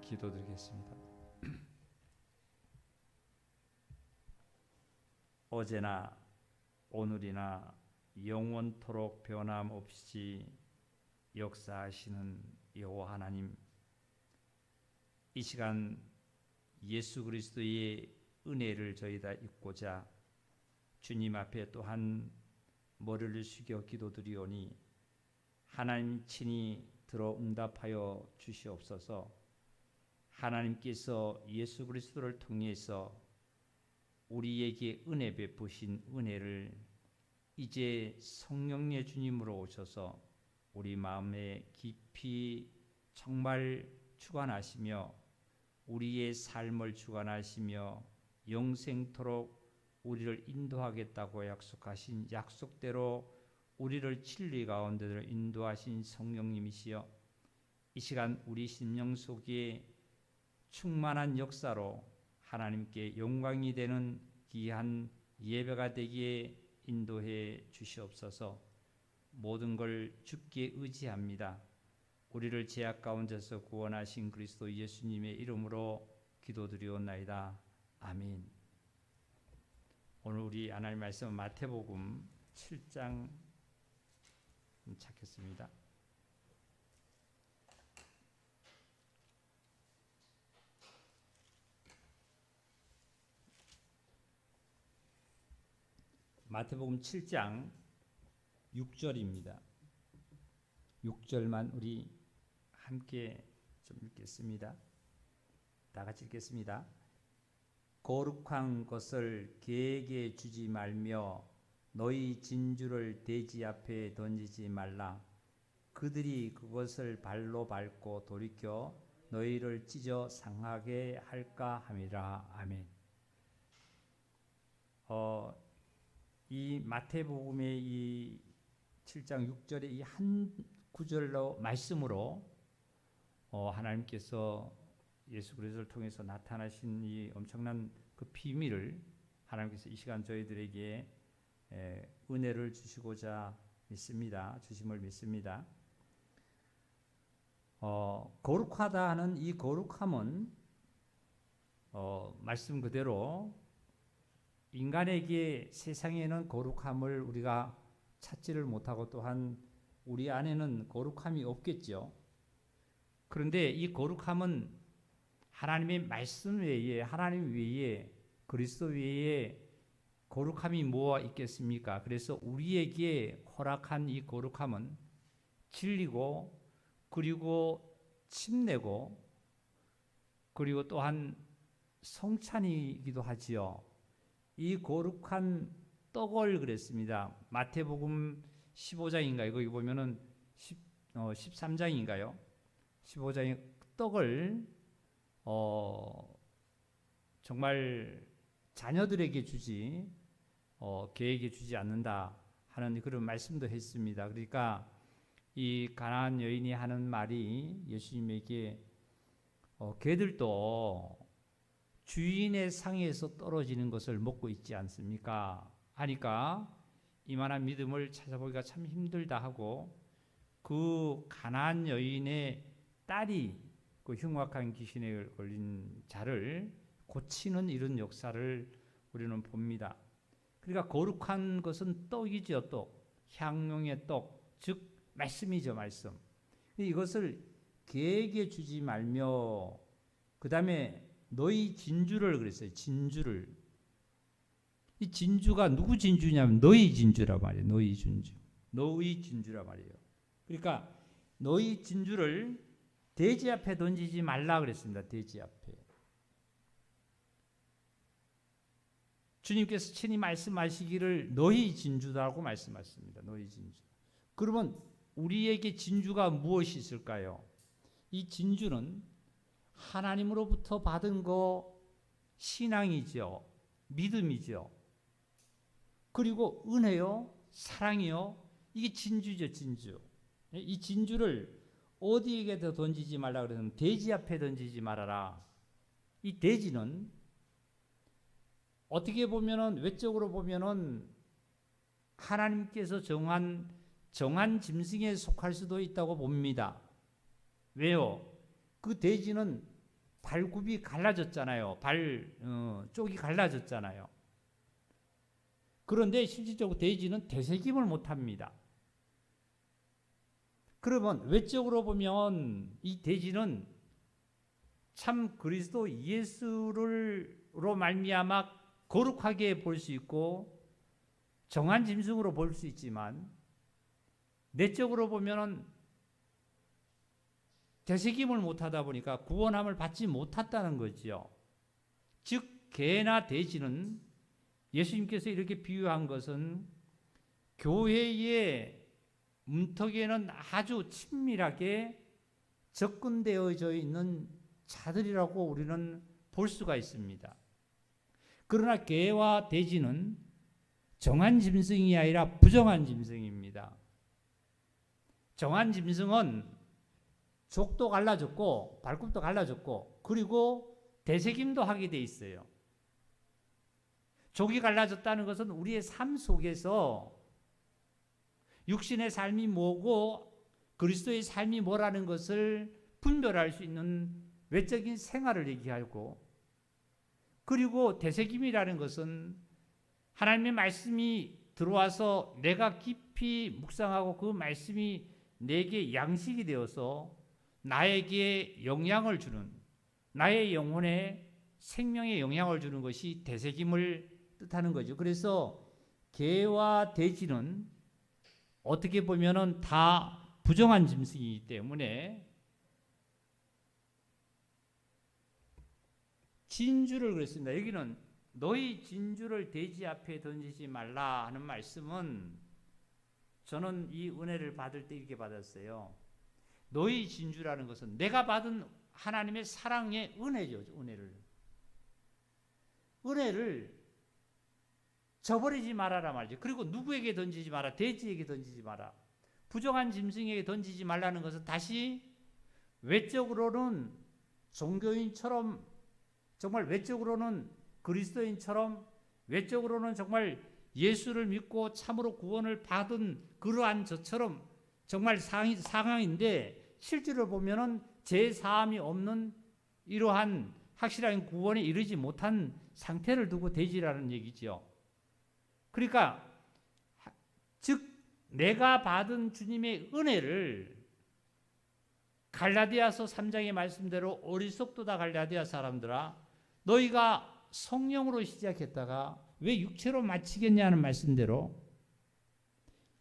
기도드리겠습니다. 어제나 오늘이나 영원토록 변함없이 역사하시는 여호와 하나님, 이 시간 예수 그리스도의 은혜를 저희다 잊고자 주님 앞에 또한 머리를 숙여 기도드리오니 하나님 친히 들어 응답하여 주시옵소서. 하나님께서 예수 그리스도를 통해서 우리에게 은혜 베푸신 은혜를 이제 성령의 주님으로 오셔서 우리 마음에 깊이 정말 주관하시며 우리의 삶을 주관하시며 영생토록 우리를 인도하겠다고 약속하신 약속대로 우리를 진리 가운데로 인도하신 성령님이시여, 이 시간 우리 심령 속에 충만한 역사로 하나님께 영광이 되는 귀한 예배가 되기에 인도해 주시옵소서. 모든 걸 주께 의지합니다. 우리를 죄악 가운데서 구원하신 그리스도 예수님의 이름으로 기도드리옵나이다. 아멘. 오늘 우리 하나님 말씀 마태복음 7장 찾겠습니다. 마태복음 7장 6절입니다. 6절만 우리 함께 좀 읽겠습니다. 다 같이 읽겠습니다. 거룩한 것을 개에게 주지 말며 너희 진주를 돼지 앞에 던지지 말라. 그들이 그것을 발로 밟고 돌이켜 너희를 찢어 상하게 할까 함이라. 아멘. 이 마태복음의 이 7장 6절의 이 한 구절로 말씀으로 하나님께서 예수 그리스도를 통해서 나타나신 이 엄청난 그 비밀을 하나님께서 이 시간 저희들에게 은혜를 주시고자 믿습니다. 주심을 믿습니다. 거룩하다 하는 이 거룩함은 말씀 그대로 인간에게 세상에는 거룩함을 우리가 찾지를 못하고 또한 우리 안에는 거룩함이 없겠죠. 그런데 이 거룩함은 하나님의 말씀 외에, 하나님 외에, 그리스도 외에 거룩함이 뭐가 있겠습니까? 그래서 우리에게 허락한 이 거룩함은 진리고, 그리고 침례고, 그리고 또한 성찬이기도 하지요. 이 거룩한 떡을 그랬습니다. 마태복음 15장인가요? 거기 보면은 13장인가요? 15장의 떡을 정말 자녀들에게 주지 개에게 주지 않는다 하는 그런 말씀도 했습니다. 그러니까 이 가나안 여인이 하는 말이 예수님에게 개들도 주인의 상에서 떨어지는 것을 먹고 있지 않습니까? 하니까 이만한 믿음을 찾아보기가 참 힘들다 하고, 그 가나안 여인의 딸이 그 흉악한 귀신에 걸린 자를 고치는 이런 역사를 우리는 봅니다. 그러니까 거룩한 것은 떡이죠. 떡, 향용의 떡, 즉 말씀이죠. 말씀. 이것을 개에게 주지 말며, 그 다음에 너희 진주를 그랬어요. 진주를. 이 진주가 누구 진주냐면 너희 진주라 말이에요. 너희 진주. 너희 진주라 말이에요. 그러니까 너희 진주를 돼지 앞에 던지지 말라 그랬습니다. 돼지 앞에. 주님께서 친히 말씀하시기를 너희 진주라고 말씀하십니다. 너희 진주. 그러면 우리에게 진주가 무엇이 있을까요? 이 진주는 하나님으로부터 받은 거 신앙이죠. 믿음이죠. 그리고 은혜요, 사랑이요. 이게 진주죠, 진주. 이 진주를 어디에게도 던지지 말라 그러면 돼지 앞에 던지지 말아라. 이 돼지는 어떻게 보면은 외적으로 보면은 하나님께서 정한 짐승에 속할 수도 있다고 봅니다. 왜요? 그 돼지는 발굽이 갈라졌잖아요. 쪽이 갈라졌잖아요. 그런데 실질적으로 돼지는 되새김을 못합니다. 그러면 외적으로 보면 이 돼지는 참 그리스도 예수로 말미암아 거룩하게 볼 수 있고 정한 짐승으로 볼 수 있지만 내적으로 보면은 되새김을 못하다 보니까 구원함을 받지 못했다는 거지요. 즉 개나 돼지는 예수님께서 이렇게 비유한 것은 교회의 문턱에는 아주 친밀하게 접근되어져 있는 자들이라고 우리는 볼 수가 있습니다. 그러나 개와 돼지는 정한 짐승이 아니라 부정한 짐승입니다. 정한 짐승은 족도 갈라졌고 발굽도 갈라졌고 그리고 되새김도 하게 돼 있어요. 족이 갈라졌다는 것은 우리의 삶 속에서 육신의 삶이 뭐고 그리스도의 삶이 뭐라는 것을 분별할 수 있는 외적인 생활을 얘기하고, 그리고 되새김이라는 것은 하나님의 말씀이 들어와서 내가 깊이 묵상하고 그 말씀이 내게 양식이 되어서 나에게 영향을 주는, 나의 영혼에 생명에 영향을 주는 것이 되새김을 뜻하는 거죠. 그래서 개와 돼지는 어떻게 보면은 다 부정한 짐승이기 때문에 진주를 그랬습니다. 여기는 너희 진주를 돼지 앞에 던지지 말라 하는 말씀은 저는 이 은혜를 받을 때 이렇게 받았어요. 너희 진주라는 것은 내가 받은 하나님의 사랑의 은혜죠. 은혜를 저버리지 말아라 말이죠. 그리고 누구에게 던지지 마라. 돼지에게 던지지 마라. 부정한 짐승에게 던지지 말라는 것은 다시 외적으로는 종교인처럼, 정말 외적으로는 그리스도인처럼, 외적으로는 정말 예수를 믿고 참으로 구원을 받은 그러한 저처럼 정말 상황인데 실제로 보면은 죄사함이 없는 이러한 확실한 구원에 이르지 못한 상태를 두고 돼지라는 얘기죠. 그러니까 즉 내가 받은 주님의 은혜를 갈라디아서 3장의 말씀대로 어리석도다 갈라디아 사람들아, 너희가 성령으로 시작했다가 왜 육체로 마치겠냐는 말씀대로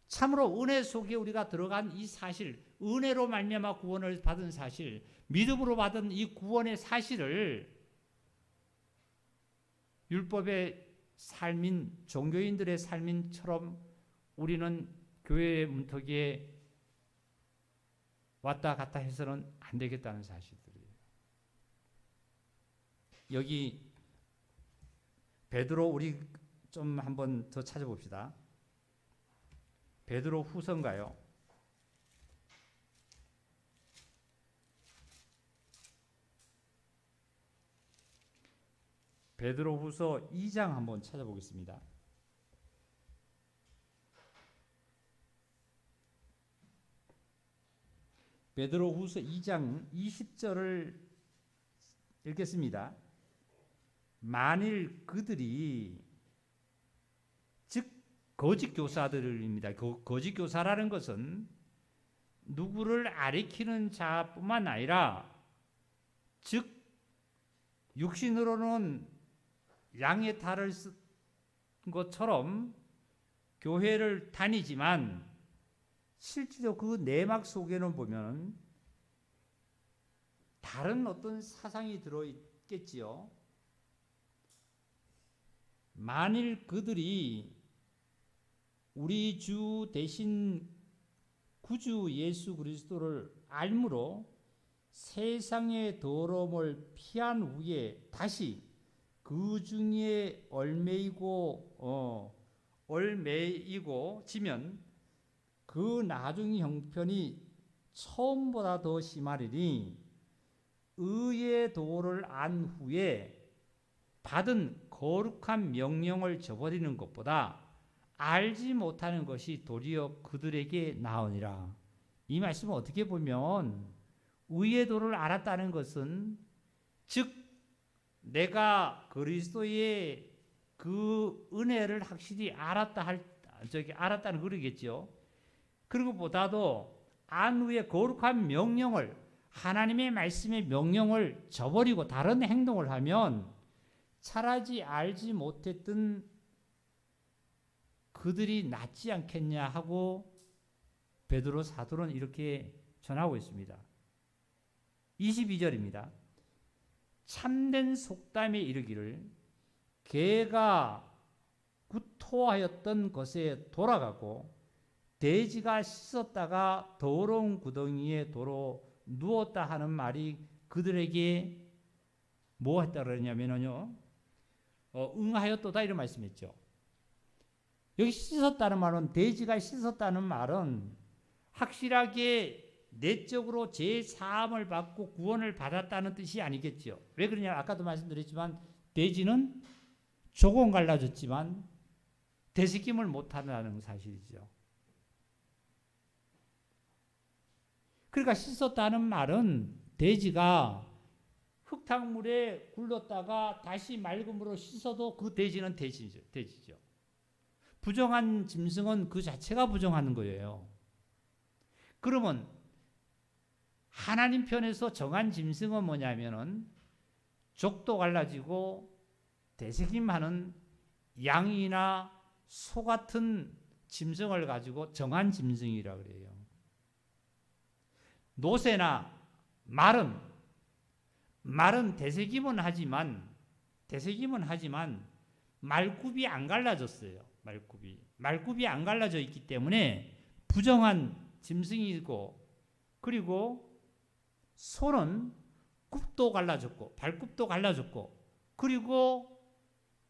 참으로 은혜 속에 우리가 들어간 이 사실, 은혜로 말미암아 구원을 받은 사실, 믿음으로 받은 이 구원의 사실을 율법의 삶인 종교인들의 삶인처럼 우리는 교회의 문턱에 왔다 갔다 해서는 안 되겠다는 사실들이에요. 여기 베드로, 우리 좀 한번 더 찾아봅시다. 베드로 후서인가요? 베드로 후서 2장 한번 찾아보겠습니다. 베드로 후서 2장 20절을 읽겠습니다. 만일 그들이, 즉 거짓 교사들입니다. 거짓 교사라는 것은 누구를 아리키는 자뿐만 아니라, 즉 육신으로는 양의 탈을 쓴 것처럼 교회를 다니지만 실제로 그 내막 속에는 보면 다른 어떤 사상이 들어있겠지요. 만일 그들이 우리 주 대신 구주 예수 그리스도를 알므로 세상의 더러움을 피한 후에 다시 그 중에 얼매이고 지면 그 나중 형편이 처음보다 더 심하리니 의의 도를 안 후에 받은 거룩한 명령을 저버리는 것보다 알지 못하는 것이 도리어 그들에게 나으니라. 이 말씀은 어떻게 보면 의의 도를 알았다는 것은 즉 내가 그리스도의 그 은혜를 확실히 알았다는 그러겠죠. 그리고 보다도 안후의 거룩한 명령을, 하나님의 말씀의 명령을 저버리고 다른 행동을 하면 차라리 알지 못했던 그들이 낫지 않겠냐 하고 베드로 사도는 이렇게 전하고 있습니다. 22절입니다. 참된 속담에 이르기를 개가 구토하였던 것에 돌아가고 돼지가 씻었다가 더러운 구덩이에 도로 누웠다 하는 말이 그들에게 뭐 했다 그러냐면요, 응하였도다 이런 말씀했죠. 여기 씻었다는 말은, 돼지가 씻었다는 말은 확실하게 내적으로 제 사함을 받고 구원을 받았다는 뜻이 아니겠죠. 왜 그러냐, 아까도 말씀드렸지만 돼지는 조금 갈라졌지만 되새김을 못한다는 사실이죠. 그러니까 씻었다는 말은 돼지가 흙탕물에 굴렀다가 다시 맑은 물로 씻어도 그 돼지는 돼지죠. 부정한 짐승은 그 자체가 부정하는 거예요. 그러면 하나님 편에서 정한 짐승은 뭐냐면은 족도 갈라지고 되새김하는 양이나 소 같은 짐승을 가지고 정한 짐승이라 그래요. 노새나 말은 되새김은 하지만 말굽이 안 갈라졌어요. 말굽이 안 갈라져 있기 때문에 부정한 짐승이고, 그리고 소는 굽도 갈라졌고 발굽도 갈라졌고 그리고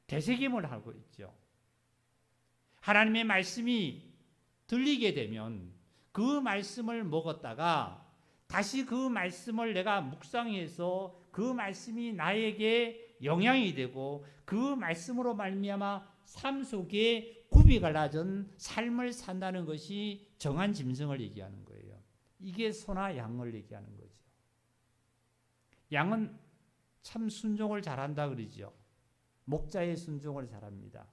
되새김을 하고 있죠. 하나님의 말씀이 들리게 되면 그 말씀을 먹었다가 다시 그 말씀을 내가 묵상해서 그 말씀이 나에게 영향이 되고 그 말씀으로 말미암아 삶 속에 굽이 갈라진 삶을 산다는 것이 정한 짐승을 얘기하는 거예요. 이게 소나 양을 얘기하는 거죠. 양은 참 순종을 잘한다 그러죠. 목자의 순종을 잘합니다.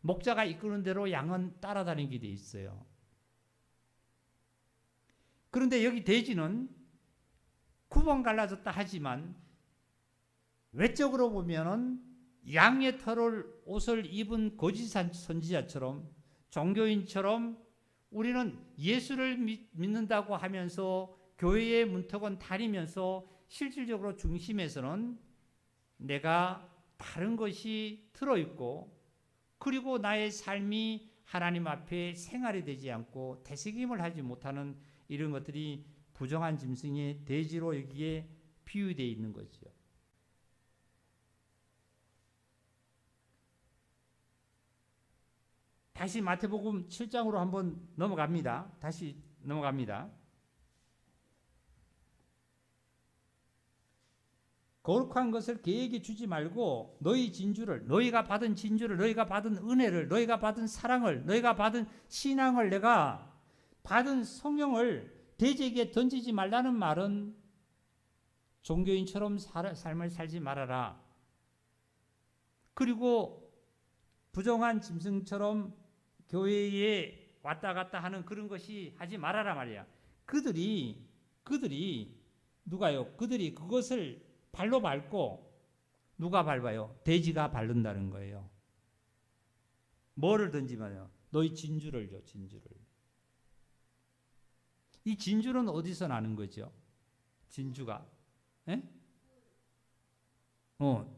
목자가 이끄는 대로 양은 따라다니게 돼 있어요. 그런데 여기 돼지는 9번 갈라졌다 하지만 외적으로 보면은 양의 털을 옷을 입은 거짓 선지자처럼, 종교인처럼 우리는 예수를 믿는다고 하면서 교회의 문턱은 다니면서 실질적으로 중심에서는 내가 다른 것이 들어있고, 그리고 나의 삶이 하나님 앞에 생활이 되지 않고 되새김을 하지 못하는 이런 것들이 부정한 짐승의 돼지로 여기에 비유되어 있는 거죠. 다시 마태복음 7장으로 한번 넘어갑니다. 다시 넘어갑니다. 거룩한 것을 개에게 주지 말고 너희 진주를, 너희가 받은 진주를, 너희가 받은 은혜를, 너희가 받은 사랑을, 너희가 받은 신앙을, 내가 받은 성령을 돼지에게 던지지 말라는 말은 종교인처럼 삶을 살지 말아라. 그리고 부정한 짐승처럼 교회에 왔다 갔다 하는 그런 것이 하지 말아라 말이야. 그들이 누가요? 그들이 그것을 발로 밟고, 누가 밟아요? 돼지가 밟는다는 거예요. 뭐를 던지면요? 너희 진주를 줘, 진주를. 이 진주는 어디서 나는 거죠? 진주가? 예?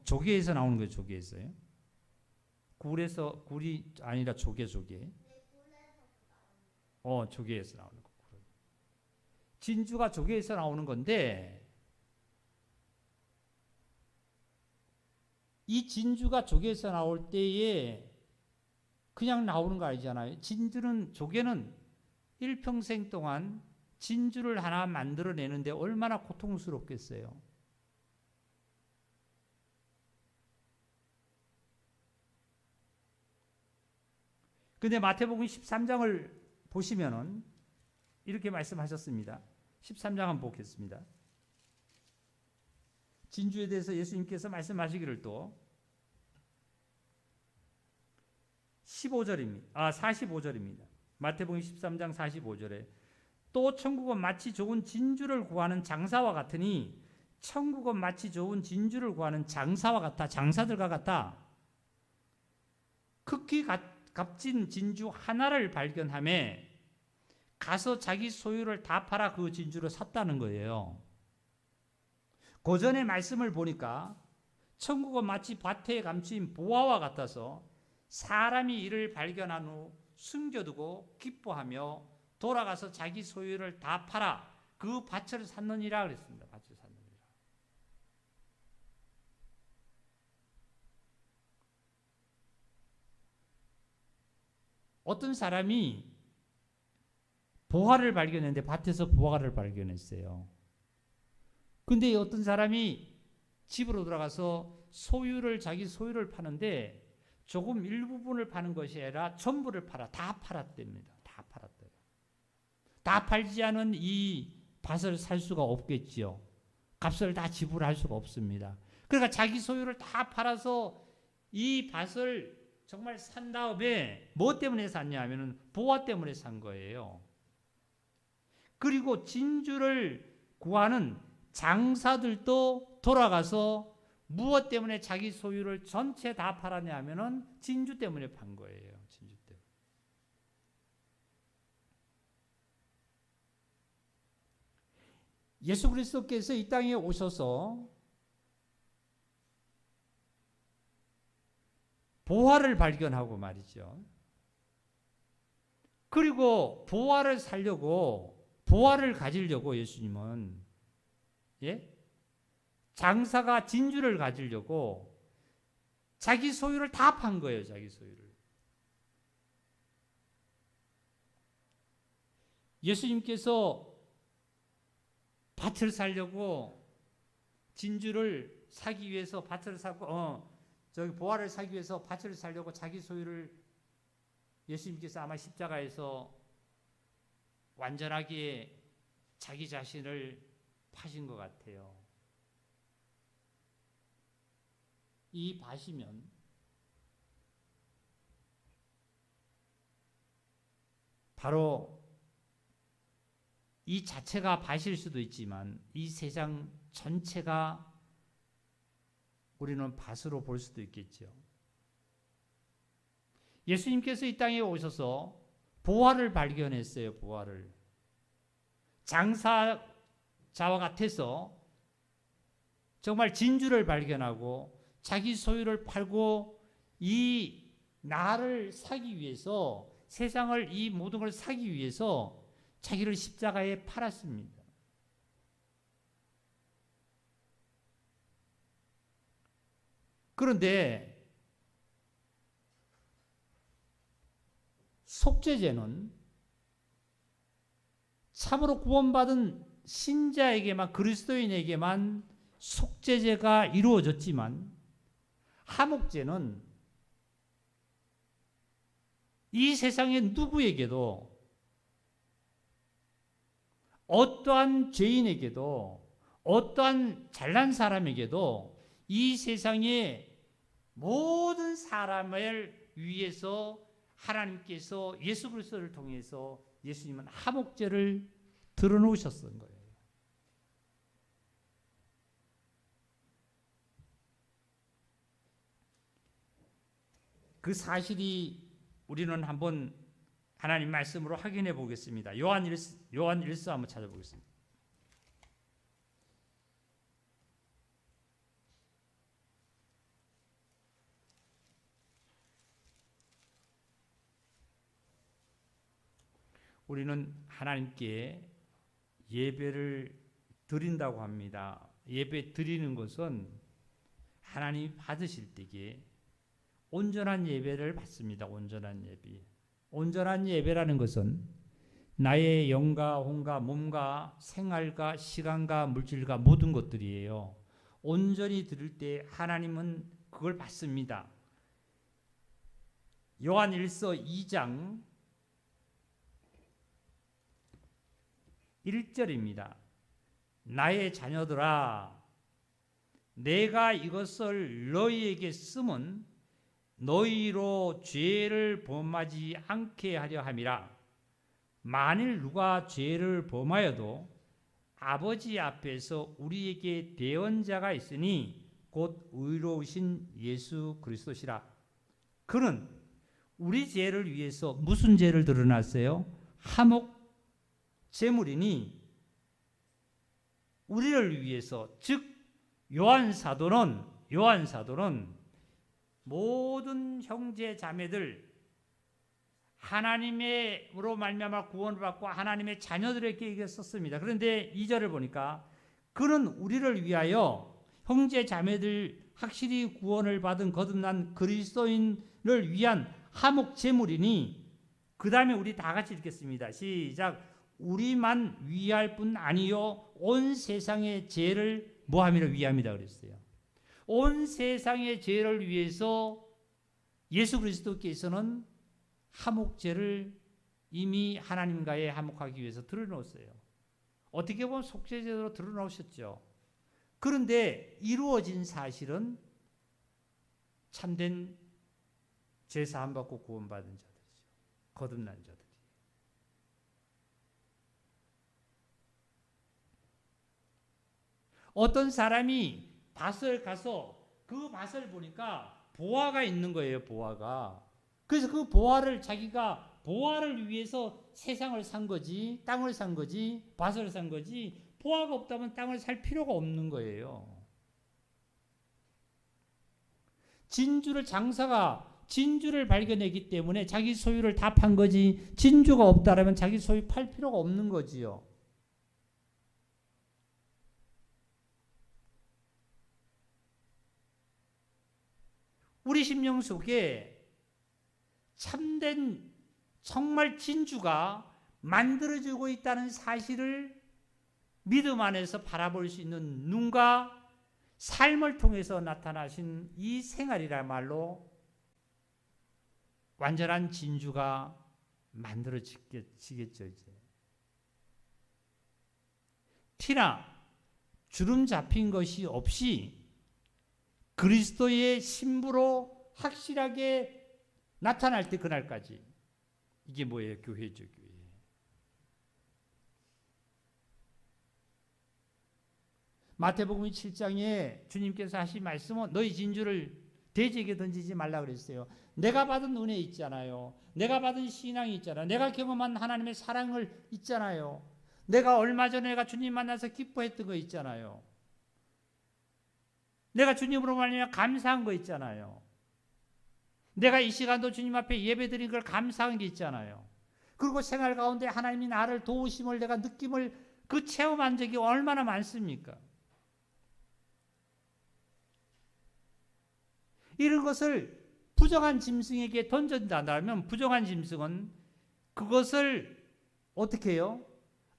조개에서 나오는 거예요, 조개에서요. 굴이 아니라 조개. 조개에서 나오는 거. 진주가 조개에서 나오는 건데, 이 진주가 조개에서 나올 때에 그냥 나오는 거 아니잖아요. 조개는 일평생 동안 진주를 하나 만들어내는데 얼마나 고통스럽겠어요. 근데 마태복음 13장을 보시면은 이렇게 말씀하셨습니다. 13장 한번 보겠습니다. 진주에 대해서 예수님께서 말씀하시기를 또 45절입니다. 마태복음 13장 45절에 또 천국은 마치 좋은 진주를 구하는 장사와 같으니 천국은 마치 좋은 진주를 구하는 장사와 같다. 장사들과 같다. 극히 값진 진주 하나를 발견함에 가서 자기 소유를 다 팔아 그 진주를 샀다는 거예요. 고전의 말씀을 보니까 천국은 마치 밭에 감추인 보화와 같아서 사람이 이를 발견한 후 숨겨두고 기뻐하며 돌아가서 자기 소유를 다 팔아 그 밭을 샀느니라 그랬습니다. 밭을 샀느니라. 어떤 사람이 보화를 발견했는데 밭에서 보화를 발견했어요. 근데 어떤 사람이 집으로 들어가서 자기 소유를 파는데 조금 일부분을 파는 것이 아니라 전부를 다 팔았답니다. 다 팔았대요. 다 팔지 않은 이 밭을 살 수가 없겠지요. 값을 다 지불할 수가 없습니다. 그러니까 자기 소유를 다 팔아서 이 밭을 정말 산 다음에 뭐 때문에 샀냐 하면은 보화 때문에 산 거예요. 그리고 진주를 구하는 장사들도 돌아가서 무엇 때문에 자기 소유를 전체 다 팔았냐 하면은 진주 때문에 판 거예요. 진주 때문에. 예수 그리스도께서 이 땅에 오셔서 보화를 발견하고 말이죠. 그리고 보화를 살려고 보화를 가지려고 예수님은 장사가 진주를 가지려고 자기 소유를 다 판 거예요. 자기 소유를. 예수님께서 밭을 사려고 진주를 사기 위해서 밭을 사고 보화를 사기 위해서 밭을 사려고 자기 소유를 예수님께서 아마 십자가에서 완전하게 자기 자신을 파신 것 같아요. 이 밭이면 바로 이 자체가 밭일 수도 있지만 이 세상 전체가 우리는 밭으로 볼 수도 있겠죠. 예수님께서 이 땅에 오셔서 보화를 발견했어요. 보화를. 장사자와 같아서 정말 진주를 발견하고 자기 소유를 팔고 이 나를 사기 위해서 세상을 이 모든 걸 사기 위해서 자기를 십자가에 팔았습니다. 그런데 속죄제는 참으로 구원받은 신자에게만 그리스도인에게만 속죄제가 이루어졌지만 하목제는 이 세상의 누구에게도 어떠한 죄인에게도 어떠한 잘난 사람에게도 이 세상의 모든 사람을 위해서 하나님께서 예수 그리스도를 통해서 예수님은 하목제를 드러놓으셨던 거예요. 그 사실이 우리는 한번 하나님 말씀으로 확인해 보겠습니다. 요한 1서 한번 찾아보겠습니다. 우리는 하나님께 예배를 드린다고 합니다. 예배 드리는 것은 하나님이 받으실 때에 온전한 예배를 받습니다. 온전한 예배. 온전한 예배라는 것은 나의 영과 혼과 몸과 생활과 시간과 물질과 모든 것들이에요. 온전히 드릴 때 하나님은 그걸 받습니다. 요한 1서 2장 1절입니다. 나의 자녀들아 내가 이것을 너희에게 쓰면 너희로 죄를 범하지 않게 하려 함이라. 만일 누가 죄를 범하여도 아버지 앞에서 우리에게 대언자가 있으니 곧 의로우신 예수 그리스도시라. 그는 우리 죄를 위해서 무슨 죄를 드러났어요? 화목 제물이니 우리를 위해서, 즉 요한 사도는 모든 형제 자매들 하나님으로 말미암아 구원을 받고 하나님의 자녀들에게 이게 썼습니다. 그런데 2절을 보니까 그는 우리를 위하여 형제 자매들 확실히 구원을 받은 거듭난 그리스도인을 위한 화목 제물이니, 그 다음에 우리 다 같이 읽겠습니다. 시작. 우리만 위할 뿐 아니요 온 세상의 죄를 뭐함이라 위함이다 그랬어요. 온 세상의 죄를 위해서 예수 그리스도께서는 화목제를 이미 하나님과의 화목하기 위해서 드러놓았어요. 어떻게 보면 속죄제로 드러놓으셨죠. 그런데 이루어진 사실은 참된 제사함 받고 구원받은 자들이죠. 거듭난 자들이. 어떤 사람이 밭을 가서 그 밭을 보니까 보화가 있는 거예요. 보화가. 그래서 그 보화를 자기가 보화를 위해서 세상을 산 거지, 땅을 산 거지, 밭을 산 거지, 보화가 없다면 땅을 살 필요가 없는 거예요. 장사가 진주를 발견했기 때문에 자기 소유를 다 판 거지, 진주가 없다라면 자기 소유 팔 필요가 없는 거지요. 우리 심령 속에 참된 정말 진주가 만들어지고 있다는 사실을 믿음 안에서 바라볼 수 있는 눈과 삶을 통해서 나타나신 이 생활이라말로 완전한 진주가 만들어지겠죠. 이제 티나 주름 잡힌 것이 없이 그리스도의 신부로 확실하게 나타날 때 그날까지. 이게 뭐예요? 교회죠, 교회. 마태복음 7장에 주님께서 하신 말씀은 너희 진주를 돼지에게 던지지 말라 그랬어요. 내가 받은 은혜 있잖아요. 내가 받은 신앙이 있잖아요. 내가 경험한 하나님의 사랑을 있잖아요. 내가 얼마 전에 내가 주님 만나서 기뻐했던 거 있잖아요. 내가 주님으로 말미암아 감사한 거 있잖아요. 내가 이 시간도 주님 앞에 예배드린 걸 감사한 게 있잖아요. 그리고 생활 가운데 하나님이 나를 도우심을 내가 느낌을 그 체험한 적이 얼마나 많습니까? 이런 것을 부정한 짐승에게 던진다면 부정한 짐승은 그것을 어떻게 해요?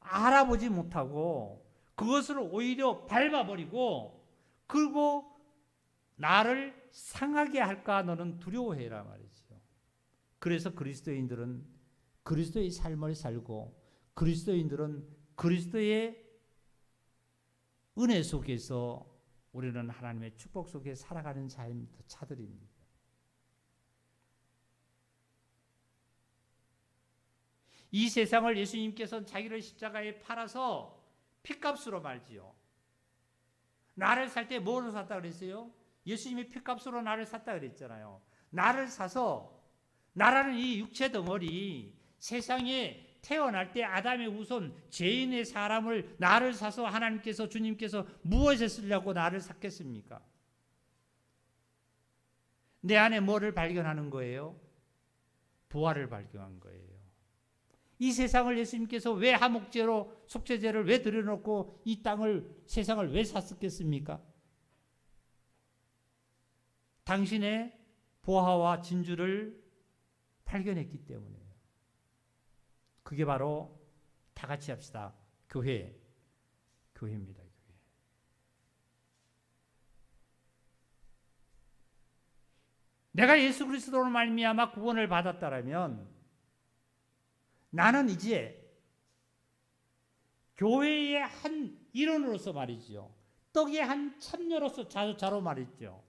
알아보지 못하고 그것을 오히려 밟아버리고, 그리고 나를 상하게 할까 너는 두려워해라 말이죠. 그래서 그리스도인들은 그리스도의 삶을 살고, 그리스도인들은 그리스도의 은혜 속에서 우리는 하나님의 축복 속에 살아가는 자들입니다. 이 세상을 예수님께서 자기를 십자가에 팔아서 핏값으로 말지요. 나를 살 때 뭐로 샀다 그랬어요? 예수님이 핏값으로 나를 샀다 그랬잖아요. 나를 사서, 나라는 이 육체 덩어리, 세상에 태어날 때 아담의 후손 죄인의 사람을 나를 사서 하나님께서, 주님께서 무엇에 쓰려고 나를 샀겠습니까? 내 안에 뭐를 발견하는 거예요? 부활을 발견한 거예요. 이 세상을 예수님께서 왜 화목제로 속죄제를 왜 드려놓고 이 땅을, 세상을 왜 샀겠습니까? 당신의 보화와 진주를 발견했기 때문이에요. 그게 바로 다 같이 합시다. 교회입니다. 교회. 내가 예수 그리스도로 말미암아 구원을 받았다라면 나는 이제 교회의 한 일원으로서 말이지요. 떡의 한 참여로서 자로 말했죠.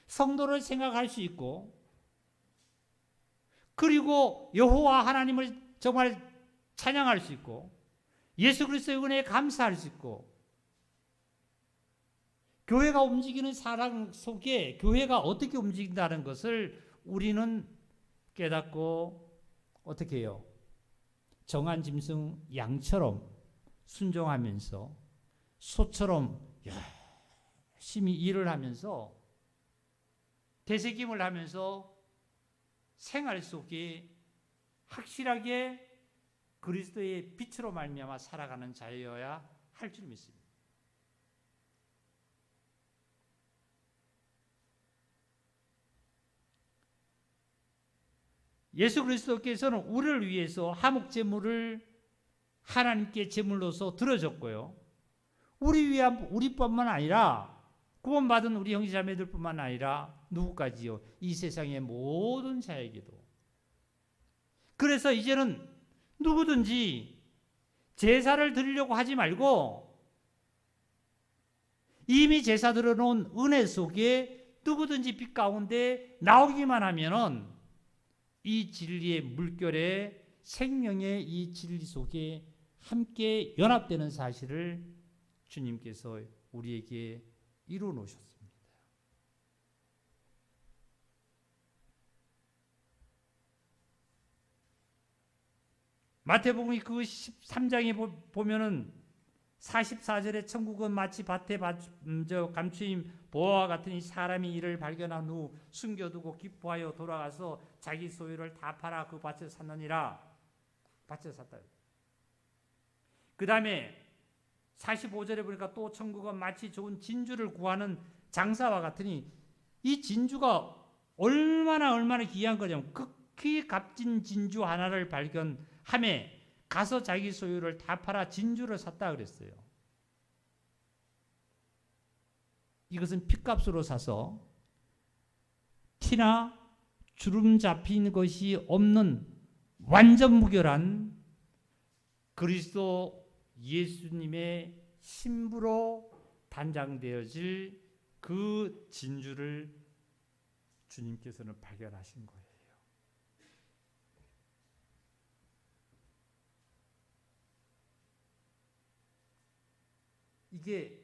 성도를 생각할 수 있고, 그리고 여호와 하나님을 정말 찬양할 수 있고, 예수 그리스도의 은혜에 감사할 수 있고, 교회가 움직이는 사랑 속에 교회가 어떻게 움직인다는 것을 우리는 깨닫고 어떻게 해요? 정한 짐승 양처럼 순종하면서 소처럼 열심히 일을 하면서 되새김을 하면서 생활 속에 확실하게 그리스도의 빛으로 말미암아 살아가는 자여야 할 줄 믿습니다. 예수 그리스도께서는 우리를 위해서 화목 제물을 하나님께 제물로서 들어줬고요. 우리뿐만 아니라 구원받은 우리 형제자매들뿐만 아니라 누구까지요? 이 세상의 모든 자에게도. 그래서 이제는 누구든지 제사를 드리려고 하지 말고 이미 제사 드려놓은 은혜 속에 누구든지 빛 가운데 나오기만 하면은 이 진리의 물결에 생명의 이 진리 속에 함께 연합되는 사실을 주님께서 우리에게 이루어 놓으셨습니다. 마태복음 그 13장에 보면은 44절에 천국은 마치 밭에 감추인 보화와 같은 이 사람이 이를 발견한 후 숨겨두고 기뻐하여 돌아가서 자기 소유를 다 팔아 그 밭을 샀느니라. 밭을 샀다. 그 다음에 45절에 보니까 또 천국은 마치 좋은 진주를 구하는 장사와 같으니 이 진주가 얼마나 귀한 거냐면 극히 값진 진주 하나를 발견함에 가서 자기 소유를 다 팔아 진주를 샀다 그랬어요. 이것은 핏값으로 사서 티나 주름 잡힌 것이 없는 완전 무결한 그리스도 예수님의 신부로 단장되어질 그 진주를 주님께서는 발견하신 거예요. 이게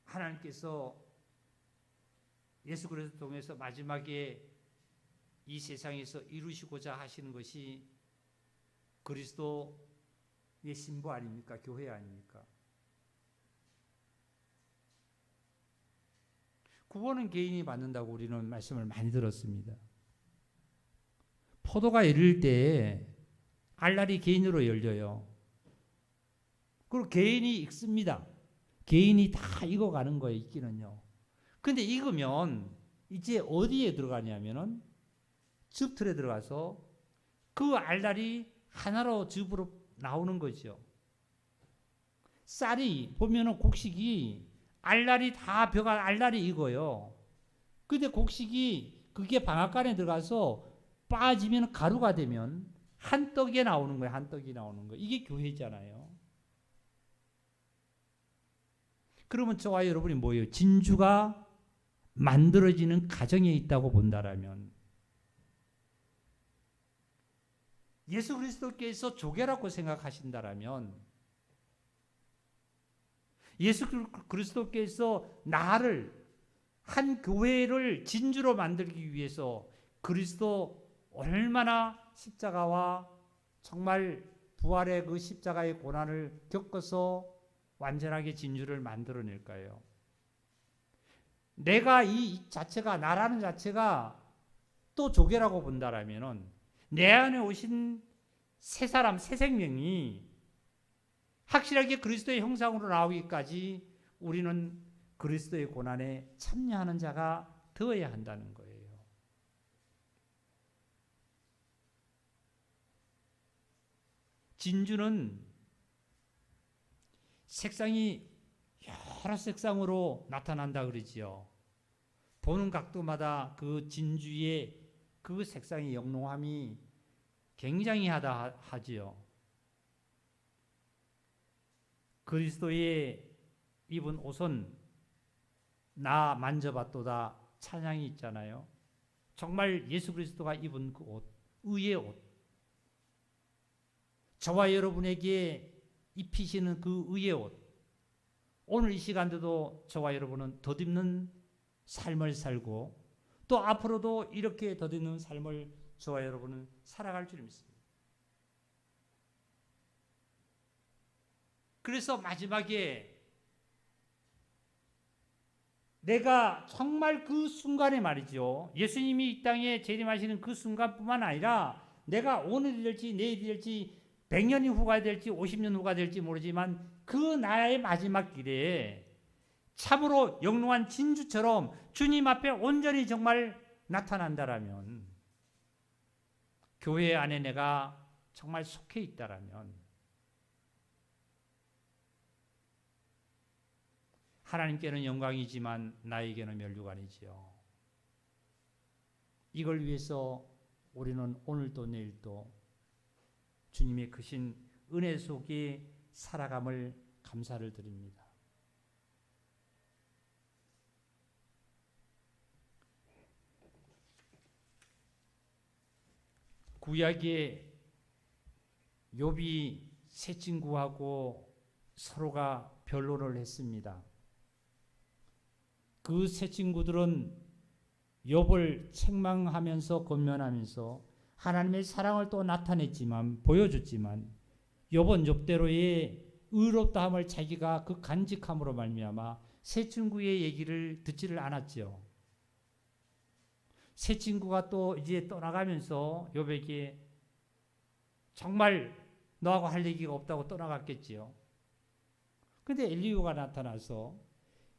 하나님께서 예수 그리스도 통해서 마지막에 이 세상에서 이루시고자 하시는 것이 그리스도의 신부 아닙니까? 교회 아닙니까? 구원은 개인이 받는다고 우리는 말씀을 많이 들었습니다. 포도가 열릴 때 알날이 개인으로 열려요. 그리고 개인이 익습니다. 개인이 다 익어가는 거예요. 익기는요. 근데 익으면 이제 어디에 들어가냐면은 즙틀에 들어가서 그 알날이 하나로 즙으로 나오는 거죠. 쌀이 보면은 곡식이 알날이 다 벼가 알날이 익어요. 근데 곡식이 그게 방앗간에 들어가서 빠지면 가루가 되면 한 떡에 나오는 거예요. 한 떡이 나오는 거예요. 이게 교회잖아요. 그러면 저와 여러분이 뭐예요? 진주가 만들어지는 과정에 있다고 본다라면 예수 그리스도께서 조개라고 생각하신다라면 예수 그리스도께서 나를 한 교회를 진주로 만들기 위해서 그리스도 얼마나 십자가와 정말 부활의 그 십자가의 고난을 겪어서 완전하게 진주를 만들어낼까요? 내가 이 자체가 나라는 자체가 또 조개라고 본다라면은 내 안에 오신 새 사람, 새 생명이 확실하게 그리스도의 형상으로 나오기까지 우리는 그리스도의 고난에 참여하는 자가 되어야 한다는 거예요. 진주는 색상이 여러 색상으로 나타난다 그러지요. 보는 각도마다 그 진주의 그 색상의 영롱함이 굉장히 하지요. 그리스도의 입은 옷은 나 만져봤도다 찬양이 있잖아요. 정말 예수 그리스도가 입은 그 옷, 의의 옷, 저와 여러분에게 입히시는 그 의의 옷, 오늘 이 시간대도 저와 여러분은 덧입는 삶을 살고 또 앞으로도 이렇게 덧입는 삶을 저와 여러분은 살아갈 줄 믿습니다. 그래서 마지막에 내가 정말 그 순간에 말이죠. 예수님이 이 땅에 재림하시는 그 순간뿐만 아니라 내가 오늘이 될지 내일이 될지 100년이 후가 될지 50년 후가 될지 모르지만 그 나의 마지막 길에 참으로 영롱한 진주처럼 주님 앞에 온전히 정말 나타난다라면, 교회 안에 내가 정말 속해 있다라면 하나님께는 영광이지만 나에게는 면류관이지요. 이걸 위해서 우리는 오늘도 내일도 주님의 크신 은혜 속에 살아감을 감사를 드립니다. 구약에 욥이 세 친구하고 서로가 변론을 했습니다. 그 세 친구들은 욥을 책망하면서 권면하면서 하나님의 사랑을 또 나타냈지만 보여줬지만 욥은 욥대로의 의롭다함을 자기가 그 간직함으로 말미암아 세 친구의 얘기를 듣지를 않았지요. 세 친구가 또 이제 떠나가면서 욥에게 정말 너하고 할 얘기가 없다고 떠나갔겠지요. 그런데 엘리후가 나타나서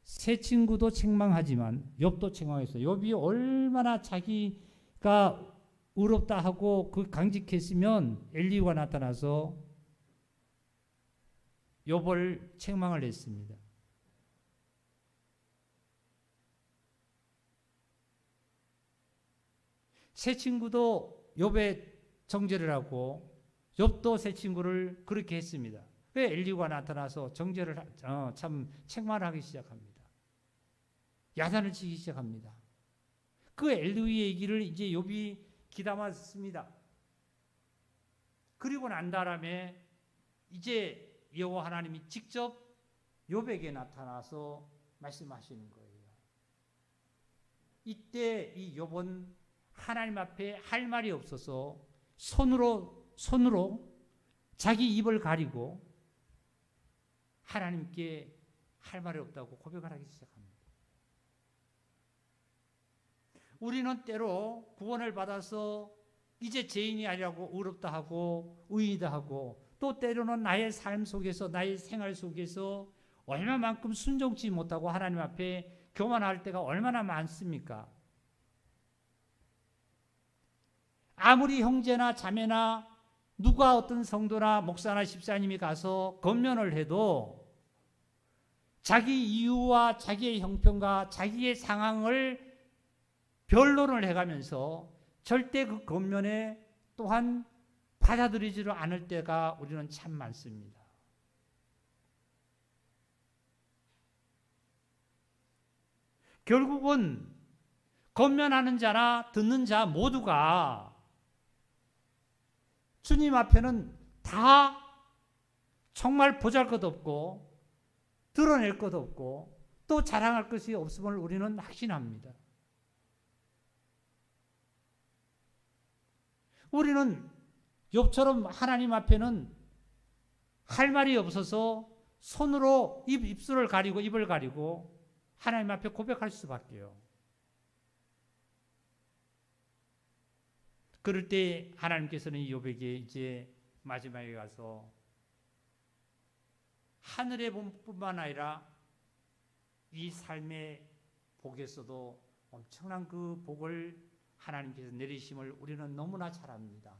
세 친구도 책망하지만 욥도 책망했어요. 욥이 얼마나 자기가 의롭다 하고 그 강직했으면 엘리후가 나타나서 욥을 책망을 했습니다. 세 친구도 욥의 정죄를 하고 욥도 세 친구를 그렇게 했습니다. 왜 엘리후가 나타나서 정죄를 참 책망을 하기 시작합니다. 야단을 치기 시작합니다. 그 엘리후의 얘기를 이제 욥이 귀담았습니다. 그리고 난 다음에 이제 여호와 하나님이 직접 욥에게 나타나서 말씀하시는 거예요. 이때 이 욥은 하나님 앞에 할 말이 없어서 손으로 자기 입을 가리고 하나님께 할 말이 없다고 고백을 하기 시작합니다. 우리는 때로 구원을 받아서 이제 죄인이 아니라고 의롭다 하고 의인이다 하고 또 때로는 나의 삶 속에서 나의 생활 속에서 얼마만큼 순종치 못하고 하나님 앞에 교만할 때가 얼마나 많습니까? 아무리 형제나 자매나 누가 어떤 성도나 목사나 집사님이 가서 권면을 해도 자기 이유와 자기의 형편과 자기의 상황을 변론을 해가면서 절대 그 권면에 또한 받아들이지를 않을 때가 우리는 참 많습니다. 결국은 권면하는 자나 듣는 자 모두가 주님 앞에는 다 정말 보잘것없고 드러낼 것 없고 또 자랑할 것이 없음을 우리는 확신합니다. 우리는 욥처럼 하나님 앞에는 할 말이 없어서 손으로 입술을 가리고 입을 가리고 하나님 앞에 고백할 수밖에요. 그럴 때 하나님께서는 욥에게 이제 마지막에 가서 하늘의 복뿐만 아니라 이 삶의 복에서도 엄청난 그 복을 하나님께서 내리심을 우리는 너무나 잘 압니다.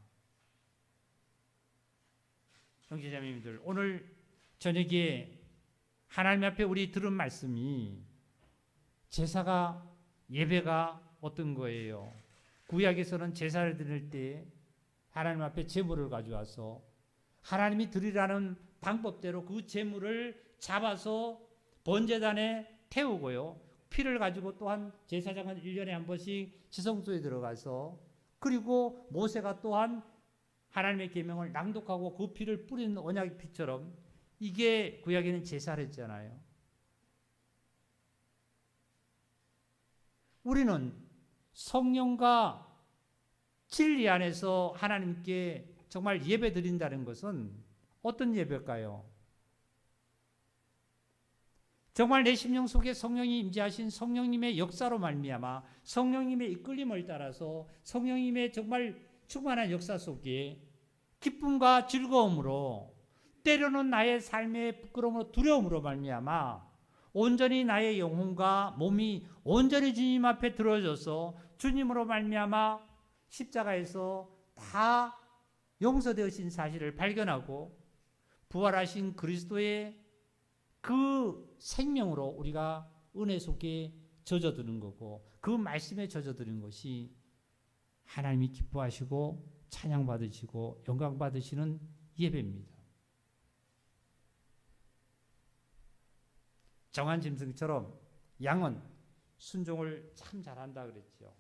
형제자매님들, 오늘 저녁에 하나님 앞에 우리 들은 말씀이 제사가 예배가 어떤 거예요? 구약에서는 제사를 드릴 때 하나님 앞에 제물을 가져와서 하나님이 드리라는 방법대로 그 제물을 잡아서 번제단에 태우고요. 피를 가지고 또한 제사장은 1년에 한 번씩 지성소에 들어가서, 그리고 모세가 또한 하나님의 계명을 낭독하고 그 피를 뿌리는 언약의 피처럼, 이게 구약에는 제사를 했잖아요. 우리는 성령과 진리 안에서 하나님께 정말 예배 드린다는 것은 어떤 예배일까요? 정말 내 심령 속에 성령이 임재하신 성령님의 역사로 말미암아 성령님의 이끌림을 따라서 성령님의 정말 충만한 역사 속에 기쁨과 즐거움으로, 때로는 나의 삶의 부끄러움으로 두려움으로 말미암아 온전히 나의 영혼과 몸이 온전히 주님 앞에 들어져서 주님으로 말미암아 십자가에서 다 용서되어진 사실을 발견하고 부활하신 그리스도의 그 생명으로 우리가 은혜 속에 젖어드는 거고, 그 말씀에 젖어드는 것이 하나님이 기뻐하시고 찬양받으시고 영광받으시는 예배입니다. 정한 짐승처럼 양은 순종을 참 잘한다 그랬죠.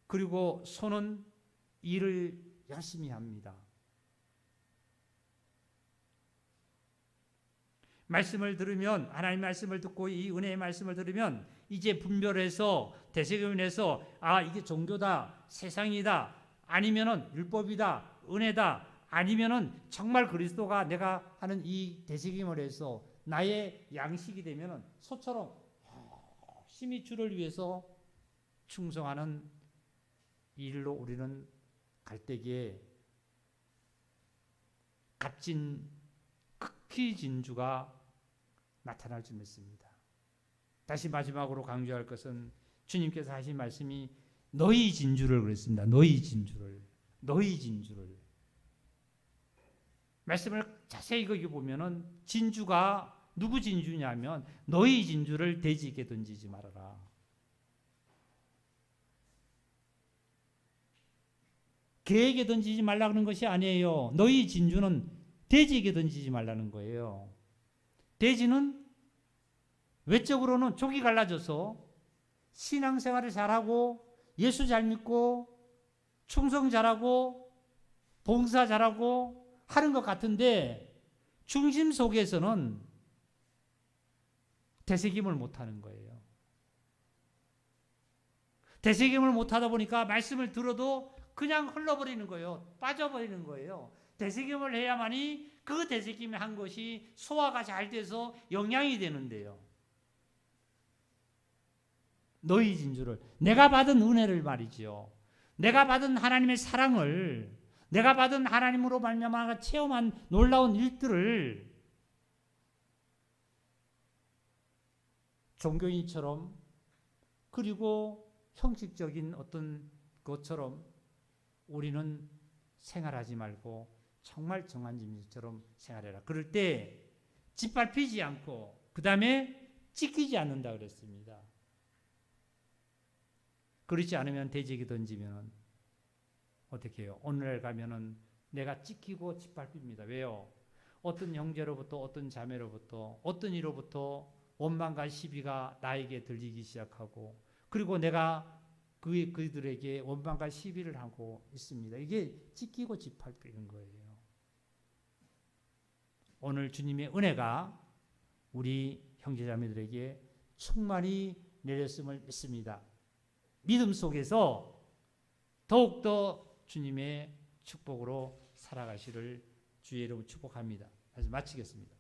그리고 소는 일을 열심히 합니다. 말씀을 들으면, 하나님 말씀을 듣고 이 은혜의 말씀을 들으면 이제 분별해서 되새김해서, 아, 이게 종교다, 세상이다, 아니면은 율법이다, 은혜다, 아니면은 정말 그리스도가 내가 하는 이 되새김을 해서 나의 양식이 되면은 소처럼 열심히 주를 위해서 충성하는 일로 우리는 갈 때기에 값진 극히 진주가 나타날 줄 믿습니다. 다시 마지막으로 강조할 것은 주님께서 하신 말씀이 너희 진주를 그랬습니다. 너희 진주를. 말씀을 자세히 거기 보면은 진주가 누구 진주냐면 너희 진주를 돼지에게 던지지 말아라. 개에게 던지지 말라는 것이 아니에요. 너희 진주는 돼지에게 던지지 말라는 거예요. 돼지는 외적으로는 족이 갈라져서 신앙생활을 잘하고 예수 잘 믿고 충성 잘하고 봉사 잘하고 하는 것 같은데 중심 속에서는 되새김을 못하는 거예요. 되새김을 못하다 보니까 말씀을 들어도 그냥 흘러버리는 거예요. 빠져버리는 거예요. 되새김을 해야만이 그 되새김을 한 것이 소화가 잘 돼서 영양이 되는데요. 너희 진주를, 내가 받은 은혜를 말이지요. 내가 받은 하나님의 사랑을, 내가 받은 하나님으로 말미암아 체험한 놀라운 일들을 종교인처럼, 그리고 형식적인 어떤 것처럼 우리는 생활하지 말고 정말 정한 짐승처럼 생활해라. 그럴 때 짓밟히지 않고 그 다음에 찢기지 않는다 그랬습니다. 그렇지 않으면 돼지에게 던지면 어떻게 해요? 오늘날 가면은 내가 찢기고 짓밟힙니다. 왜요? 어떤 형제로부터, 어떤 자매로부터, 어떤 이로부터 원망과 시비가 나에게 들리기 시작하고, 그리고 내가 그들에게 원망과 시비를 하고 있습니다. 이게 찢기고 짓밟히는 거예요. 오늘 주님의 은혜가 우리 형제자매들에게 충만히 내렸음을 믿습니다. 믿음 속에서 더욱더 주님의 축복으로 살아가시를 주의 이름으로 축복합니다. 그래서 마치겠습니다.